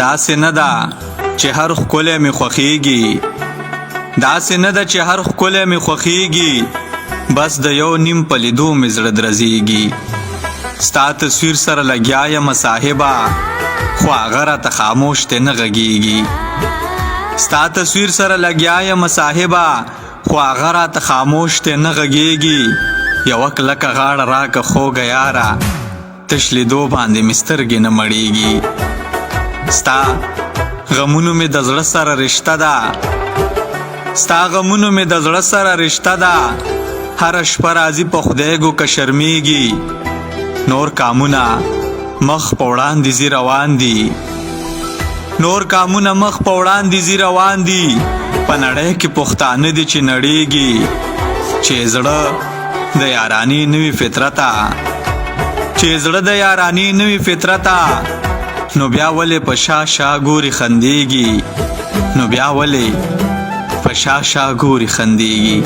داسې نه ده چې هر ښکلی مې خوښیږي، داسې نه ده چې هر ښکلی مې خوښیږي، بس د یو نیم په لیدو مې زړه درزیږي. ستا تصویر سره لګیا یم صاحبه، خو هغه راته خاموش دی نه غږیږي. ستا تصویر سره لګیا یم صاحبه، خو هغه راته خاموش دی نه غږیږي. یوه کلکه غاړه راکه خوږه یاره، تش لیدو باندې مې سترګې نه مړیږي. ستا غمونو مې د زړه سره رشته ده، ستا غمونو مې د زړه سره رشته ده. هره شپه راځي په خدایګو که شرمیږي. نور کامونه مخ په وړاندې ځي روان دي، نور کامونه مخ په وړاندې ځي روان دي. په نړۍ کې پښتانه دي چې نړیږي، چې زړه د یارانې نوي فطرته، چې زړه د یارانې نوي فطرته. نو بیا ولې په شا شا ګوري خندیږي، نو بیا ولې په شا شا ګوري خندیږي.